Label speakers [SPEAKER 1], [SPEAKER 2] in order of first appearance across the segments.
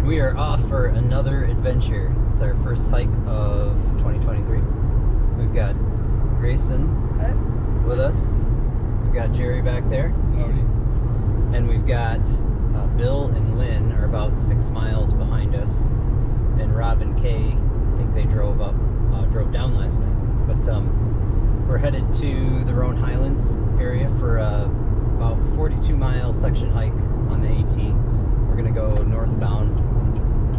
[SPEAKER 1] We are off for another adventure. It's our first hike of 2023. We've got Grayson with us. We've got Jerry back there.
[SPEAKER 2] Howdy.
[SPEAKER 1] And we've got Bill and Lynn are about 6 miles behind us. And Rob and Kay, I think they drove down last night. But we're headed to the Roan Highlands area for about 42-mile section hike on the AT. We're gonna go northbound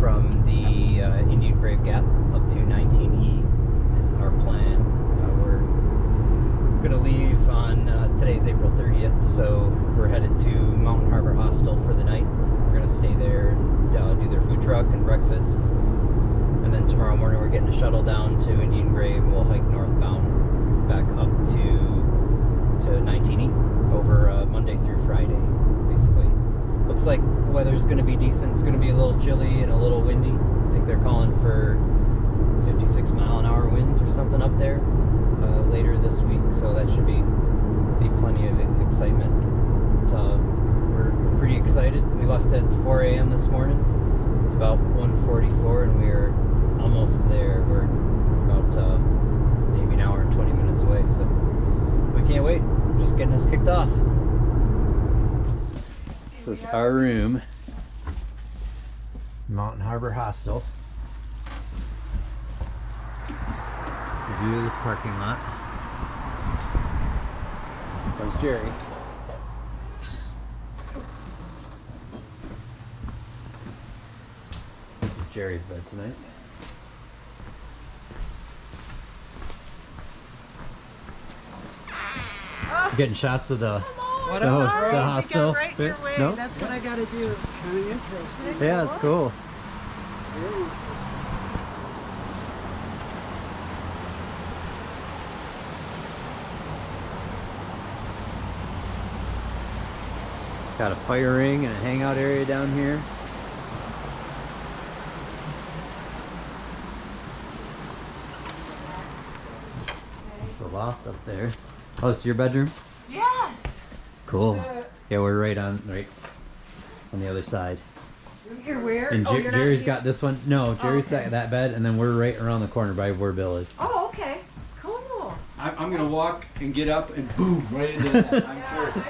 [SPEAKER 1] from the Indian Grave Gap up to 19E. This is our plan. We're gonna leave on today's April 30th, so we're headed to Mountain Harbor Hostel for the night. We're gonna stay there and do their food truck and breakfast, and then tomorrow morning we're getting a shuttle down to Indian Grave. We'll hike northbound back up to 19E over Monday through Friday, basically. Looks like weather's going to be decent. It's going to be a little chilly and a little windy. I think they're calling for 56-mile-an-hour winds or something up there later this week, so that should be plenty of excitement. But, we're pretty excited. We left at 4 a.m. this morning. It's about 1:44 and we're almost there. We're about maybe an hour and 20 minutes away, so we can't wait. We're just getting us kicked off. This is our room, Mountain Harbor Hostel. View of the parking lot. There's Jerry. This is Jerry's bed tonight. You're getting shots of the hostel.
[SPEAKER 3] Right your way.
[SPEAKER 1] No?
[SPEAKER 3] That's what I gotta do.
[SPEAKER 2] Kind of interesting.
[SPEAKER 1] Yeah, it's cool. Got a fire ring and a hangout area down here. There's a loft up there. Oh, it's your bedroom?
[SPEAKER 3] Yes.
[SPEAKER 1] Cool. Yeah, we're right on the other side.
[SPEAKER 3] You're where?
[SPEAKER 1] And
[SPEAKER 3] you're
[SPEAKER 1] Jerry's
[SPEAKER 3] not
[SPEAKER 1] got this one. No, Jerry's
[SPEAKER 3] okay.
[SPEAKER 1] got that bed, and then we're right around the corner by where Bill is.
[SPEAKER 3] Oh, okay. Cool.
[SPEAKER 2] I'm gonna walk and get up and boom, right into that. I'm sure.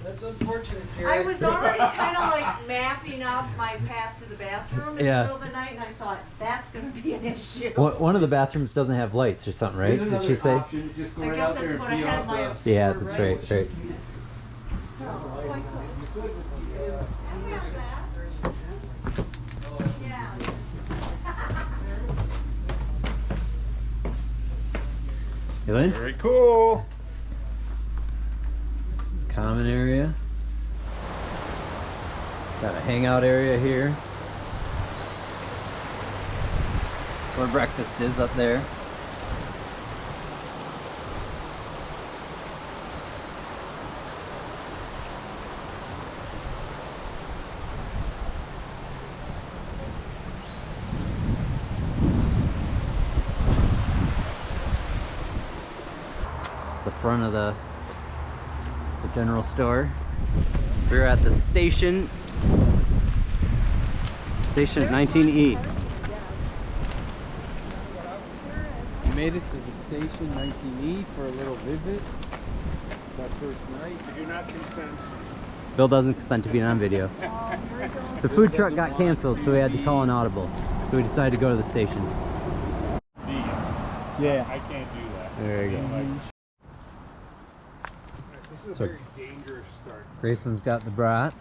[SPEAKER 2] That's unfortunate, Jerry.
[SPEAKER 3] I was already kind of like mapping up my path to the bathroom in the middle of the night, and I thought that's going to be an issue.
[SPEAKER 1] One of the bathrooms doesn't have lights or something, right?
[SPEAKER 2] There's
[SPEAKER 1] Did she say?
[SPEAKER 2] option. Just go
[SPEAKER 3] I
[SPEAKER 2] right
[SPEAKER 3] guess
[SPEAKER 2] out there
[SPEAKER 3] that's
[SPEAKER 2] and
[SPEAKER 3] what I
[SPEAKER 2] pee
[SPEAKER 3] had
[SPEAKER 2] off
[SPEAKER 3] my
[SPEAKER 2] the-
[SPEAKER 3] upstairs.
[SPEAKER 1] Yeah, that's right. You in?
[SPEAKER 2] Very cool.
[SPEAKER 1] Common area. Got a hangout area here. That's where breakfast is up there. It's the front of the general store. We're at the station at 19E.
[SPEAKER 4] We made it to the station 19E for a little visit. That first night.
[SPEAKER 2] You do not consent.
[SPEAKER 1] Bill doesn't consent to being on video. The food truck got canceled, so we had to call an audible. So we decided to go to the station.
[SPEAKER 4] Yeah.
[SPEAKER 2] I can't do that.
[SPEAKER 1] There you go.
[SPEAKER 2] This is a
[SPEAKER 1] So-
[SPEAKER 2] very dangerous start.
[SPEAKER 1] Grayson's got the brat.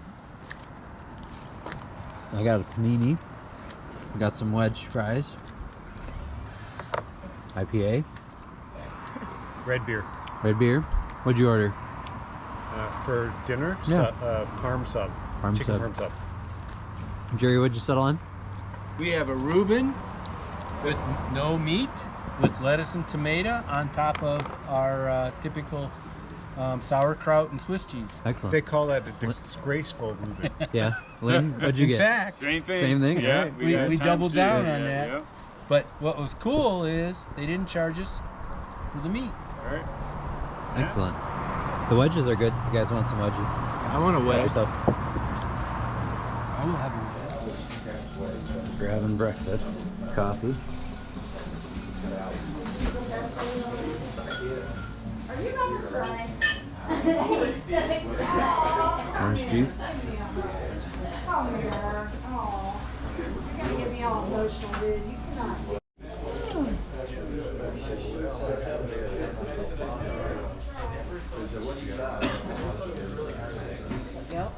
[SPEAKER 1] I got a panini. I got some wedge fries. IPA.
[SPEAKER 2] Red beer.
[SPEAKER 1] Red beer. What'd you order?
[SPEAKER 2] For dinner?
[SPEAKER 1] Yeah.
[SPEAKER 2] Parm sub.
[SPEAKER 1] Parm
[SPEAKER 2] Chicken
[SPEAKER 1] sub.
[SPEAKER 2] parm sub.
[SPEAKER 1] Jerry, what'd you settle on?
[SPEAKER 2] We have a Reuben with no meat, with lettuce and tomato on top of our typical sauerkraut and Swiss cheese.
[SPEAKER 1] Excellent.
[SPEAKER 2] They call that a disgraceful Reuben.
[SPEAKER 1] Yeah. Lynn, what'd you
[SPEAKER 2] In
[SPEAKER 1] get?
[SPEAKER 2] fact,
[SPEAKER 5] Same thing.
[SPEAKER 1] Same thing?
[SPEAKER 5] Yeah,
[SPEAKER 1] Alright.
[SPEAKER 2] we
[SPEAKER 5] got
[SPEAKER 2] doubled
[SPEAKER 5] times
[SPEAKER 2] down
[SPEAKER 5] two.
[SPEAKER 2] on that.
[SPEAKER 5] Yeah.
[SPEAKER 2] But what was cool is they didn't charge us for the meat.
[SPEAKER 5] All right.
[SPEAKER 1] Excellent. The wedges are good. You guys want some wedges?
[SPEAKER 2] I want to
[SPEAKER 1] Got
[SPEAKER 2] wedge.
[SPEAKER 1] yourself.
[SPEAKER 2] I will have a wedge.
[SPEAKER 1] Grabbing breakfast, coffee.
[SPEAKER 3] Are you about to cry?
[SPEAKER 1] Orange juice.
[SPEAKER 3] Oh, yeah. Oh. You're gonna get me all emotional, dude. You cannot. Yep.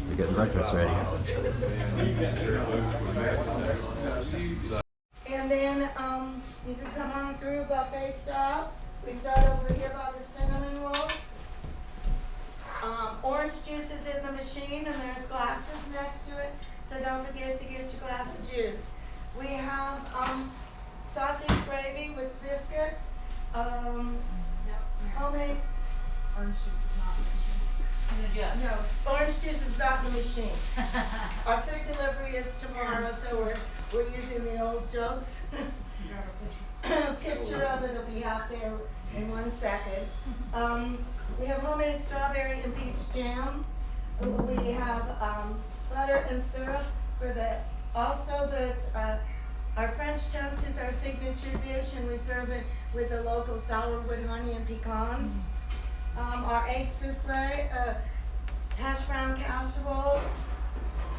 [SPEAKER 1] We're getting breakfast ready.
[SPEAKER 3] And then you can come on through buffet style. We start over here by the cinnamon rolls. Orange juice is in the machine and there's glasses next to it. So don't forget to get your glass of juice. We have sausage gravy with biscuits. Homemade.
[SPEAKER 5] Orange juice is not in the jug.
[SPEAKER 3] No, orange juice is not in the machine. Our food delivery is tomorrow, so we're using the old jugs. Picture of it will be out there in 1 second. We have homemade strawberry and peach jam. We have butter and syrup for that also, but our French toast is our signature dish, and we serve it with the local sourwood honey and pecans. Our egg souffle, hash brown casserole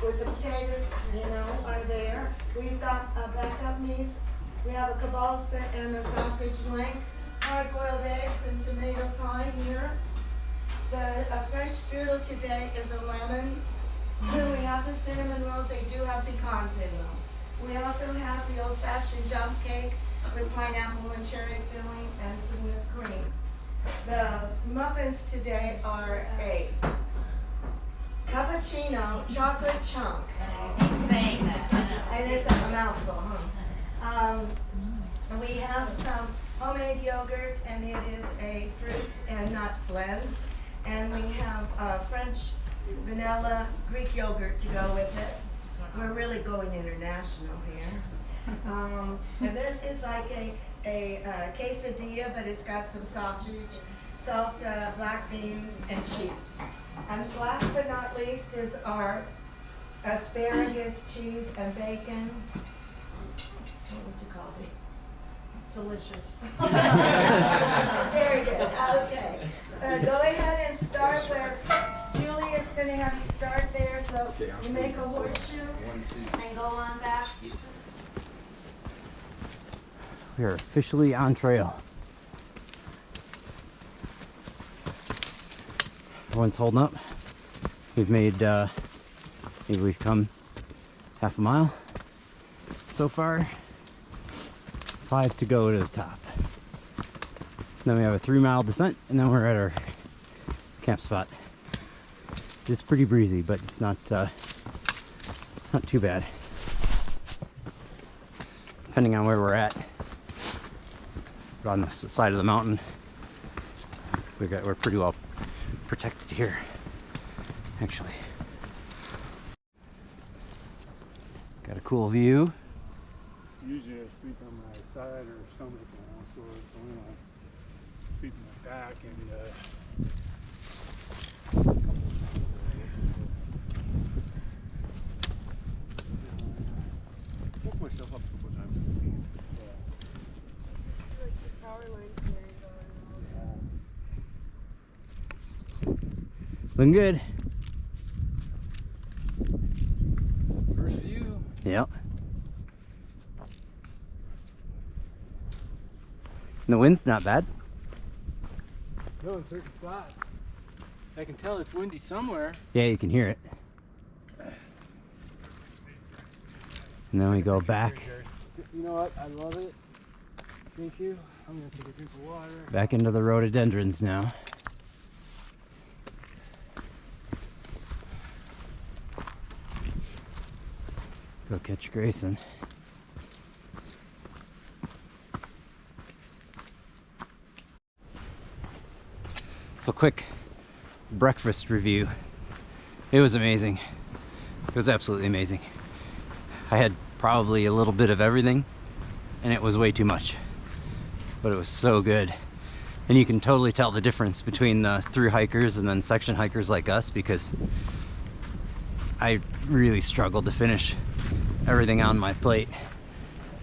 [SPEAKER 3] with the potatoes, are there. We've got backup meats. We have a kielbasa and a sausage link, hard-boiled eggs and tomato pie here. The fresh strudel today is a lemon. We have the cinnamon rolls. They do have pecans in them. We also have the old-fashioned dump cake with pineapple and cherry filling and some whipped cream. The muffins today are a cappuccino chocolate chunk.
[SPEAKER 5] Saying that.
[SPEAKER 3] And it's a mouthful, huh? We have some homemade yogurt, and it is a fruit and nut blend. And we have French vanilla Greek yogurt to go with it. We're really going international here. And this is like a quesadilla, but it's got some sausage, salsa, black beans, and cheese. And last but not least is our asparagus, cheese, and bacon. What would you call these?
[SPEAKER 5] Delicious.
[SPEAKER 3] Very good. Okay. Go ahead and start where Julie is going to have you start there. So you make a horseshoe and go on back.
[SPEAKER 1] We are officially on trail. Everyone's holding up. We've made, maybe we've come half a mile so far. 5 to go to the top. Then we have a 3-mile descent, and then we're at our camp spot. It's pretty breezy, but it's not too bad. Depending on where we're at, on the side of the mountain, we're pretty well protected here, actually. Got a cool view.
[SPEAKER 4] Usually I sleep on my side or stomach now, so when I sleep on my back and woke myself up a couple times.
[SPEAKER 3] Like the power lines
[SPEAKER 1] Looking good.
[SPEAKER 4] First view.
[SPEAKER 1] Yep. And the wind's not bad.
[SPEAKER 4] No, in certain spots. I can tell it's windy somewhere.
[SPEAKER 1] Yeah, you can hear it. And then we go back.
[SPEAKER 4] You know what? I love it. Thank you. I'm gonna take a drink of water.
[SPEAKER 1] Back into the rhododendrons now. Go catch Grayson. So quick breakfast review. It was amazing. It was absolutely amazing. I had probably a little bit of everything, and it was way too much. But it was so good. And you can totally tell the difference between the through hikers and then section hikers like us, because I really struggled to finish everything on my plate.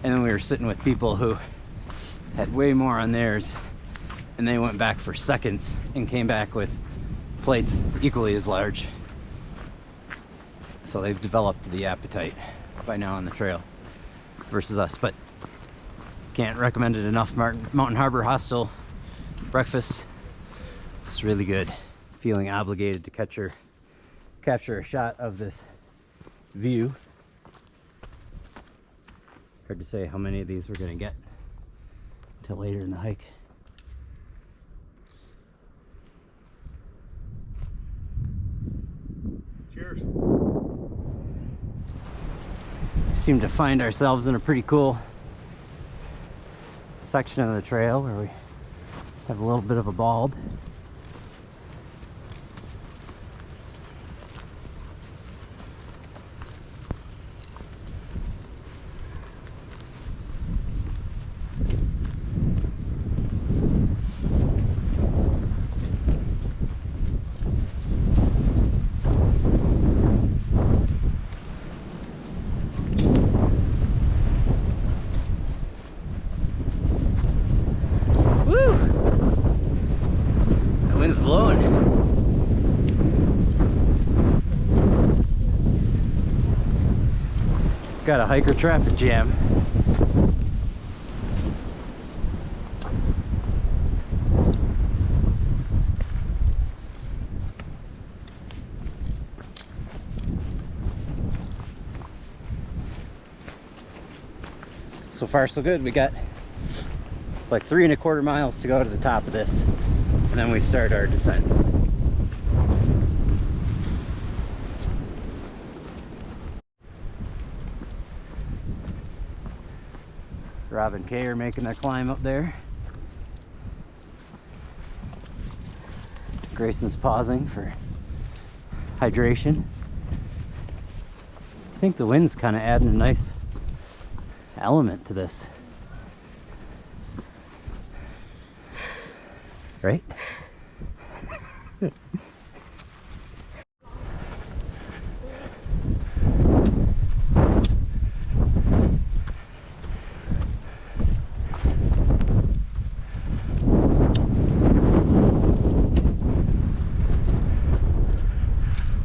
[SPEAKER 1] And then we were sitting with people who had way more on theirs, and they went back for seconds and came back with plates equally as large. So they've developed the appetite by now on the trail versus us. But can't recommend it enough. Mountain Harbor Hostel breakfast was really good. Feeling obligated to capture a shot of this view. Hard to say how many of these we're gonna get until later in the hike.
[SPEAKER 2] Cheers.
[SPEAKER 1] Seem to find ourselves in a pretty cool section of the trail where we have a little bit of a bald. Blowing. Got a hiker traffic jam. So far so good. We got like 3¼ miles to go to the top of this, and then we start our descent. Rob and Kay are making their climb up there. Grayson's pausing for hydration. I think the wind's kind of adding a nice element to this. Right?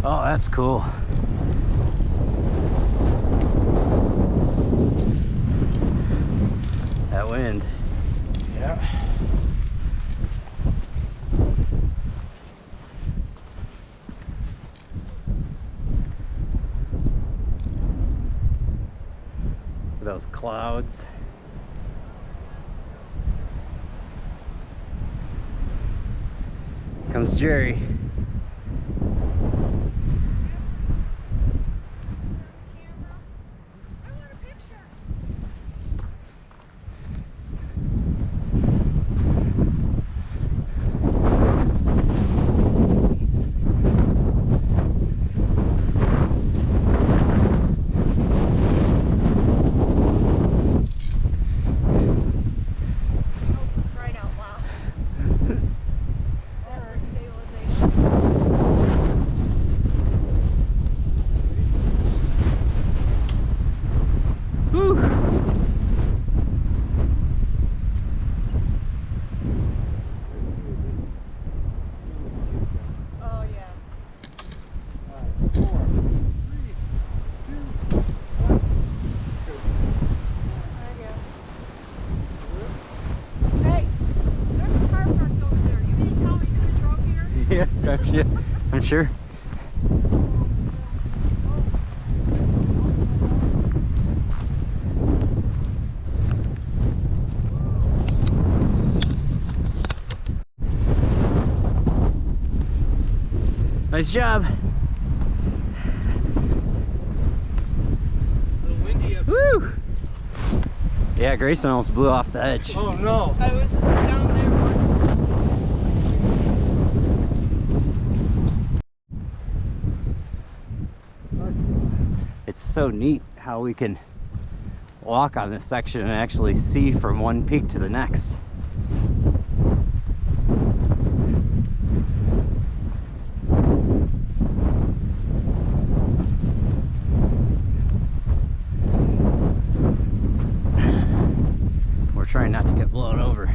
[SPEAKER 1] Oh, that's cool. That wind. Yeah. Those clouds. Comes Jerry. Yeah, I'm sure. Nice job.
[SPEAKER 2] A little windy up.
[SPEAKER 1] Woo! Yeah, Grayson almost blew off the edge.
[SPEAKER 2] Oh no.
[SPEAKER 5] I was down there.
[SPEAKER 1] It's so neat how we can walk on this section and actually see from one peak to the next. trying not to get blown over.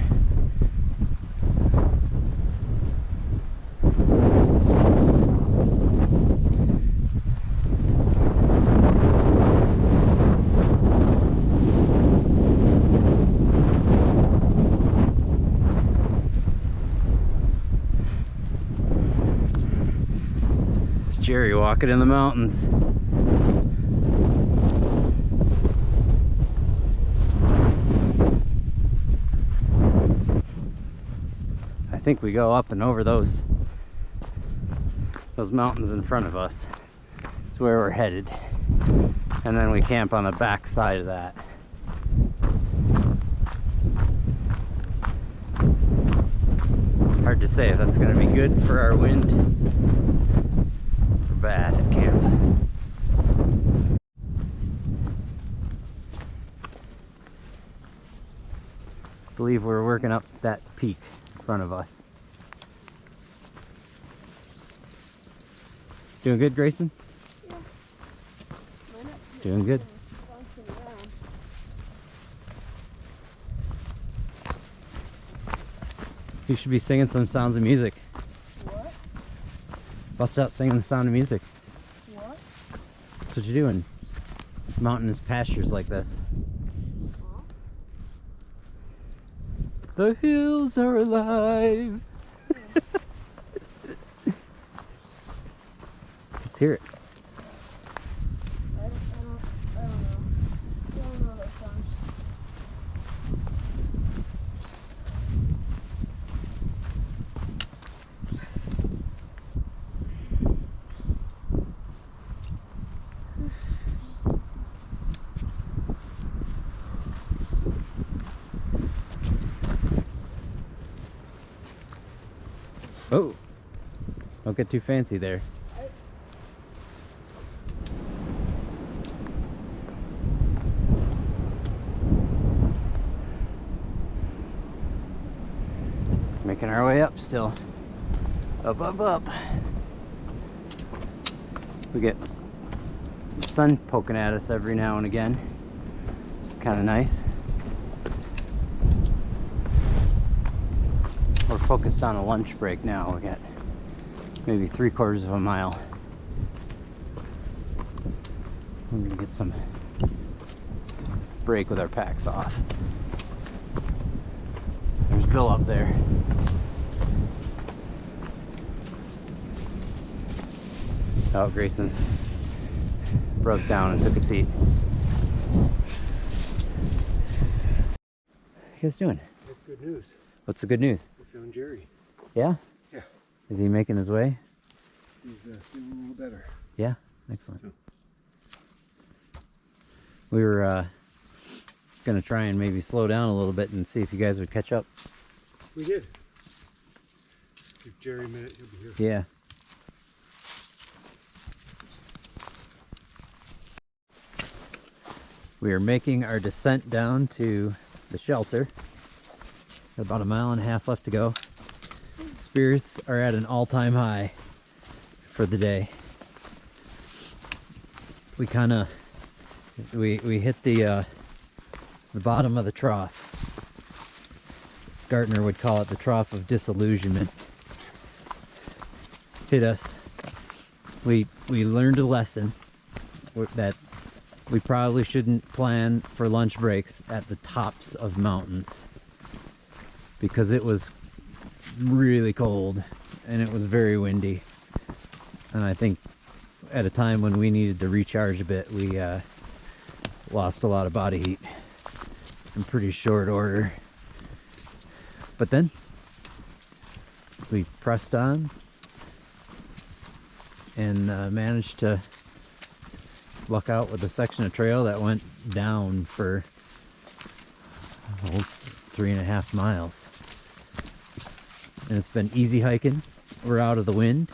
[SPEAKER 1] It's Jerry walking in the mountains. I think we go up and over those mountains in front of us. It's where we're headed. And then we camp on the back side of that. Hard to say if that's going to be good for our wind or bad at camp. I believe we're working up that peak in front of us. Doing good, Grayson?
[SPEAKER 6] Yeah.
[SPEAKER 1] Doing good. You should be singing some Sounds of Music.
[SPEAKER 6] What?
[SPEAKER 1] Bust out singing the Sound of Music.
[SPEAKER 6] What?
[SPEAKER 1] That's what you're doing. Mountainous pastures like this.
[SPEAKER 6] Huh?
[SPEAKER 1] The hills are alive. Let's hear it.
[SPEAKER 6] I don't know. I don't know that song.
[SPEAKER 1] Oh, don't get too fancy there. Making our way up still. Up, up, up. We get the sun poking at us every now and again. It's kind of nice. We're focused on a lunch break now. We got maybe 3/4 of a mile. We're gonna get some break with our packs off. There's Bill up there. Oh, Grayson's broke down and took a seat. What are you guys doing?
[SPEAKER 2] That's good news.
[SPEAKER 1] What's the good news?
[SPEAKER 2] We found Jerry.
[SPEAKER 1] Yeah?
[SPEAKER 2] Yeah.
[SPEAKER 1] Is he making his way?
[SPEAKER 2] He's feeling a little better.
[SPEAKER 1] Yeah? Excellent.
[SPEAKER 2] So.
[SPEAKER 1] We were gonna try and maybe slow down a little bit and see if you guys would catch up.
[SPEAKER 2] We did. If Jerry met, he'll be here.
[SPEAKER 1] Yeah. We are making our descent down to the shelter. Got about 1.5 miles left to go. Spirits are at an all-time high for the day. We kind of we hit the bottom of the trough. Gartner would call it the trough of disillusionment. Hit us. We learned a lesson that we probably shouldn't plan for lunch breaks at the tops of mountains, because it was really cold and it was very windy, and I think at a time when we needed to recharge a bit, we lost a lot of body heat in pretty short order. But then we pressed on and managed to luck out with a section of trail that went down for 3.5 miles. And it's been easy hiking. We're out of the wind.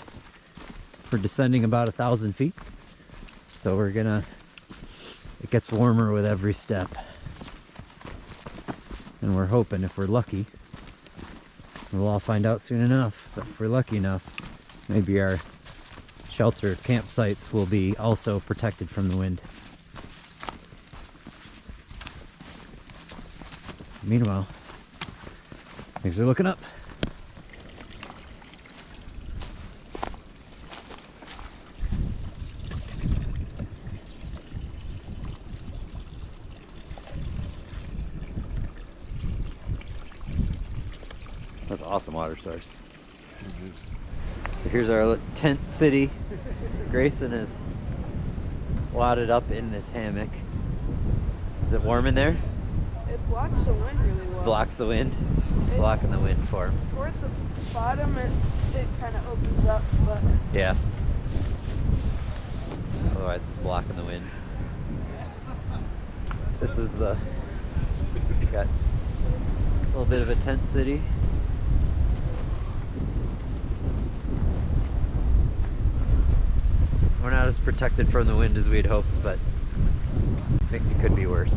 [SPEAKER 1] We're descending about 1,000 feet. So it gets warmer with every step. And we're hoping, if we're lucky, we'll all find out soon enough, but if we're lucky enough, maybe our shelter campsites will be also protected from the wind. Meanwhile, things are looking up. That's an awesome water source. So here's our tent city. Grayson is wadded up in this hammock. Is it warm in there?
[SPEAKER 6] It blocks the wind really well.
[SPEAKER 1] Blocks the wind? It's blocking the wind for him.
[SPEAKER 6] Towards the bottom, it kind of opens up, but
[SPEAKER 1] Yeah. Otherwise it's blocking the wind. This is the, got a little bit of a tent city. We're not as protected from the wind as we'd hoped, but I think it could be worse.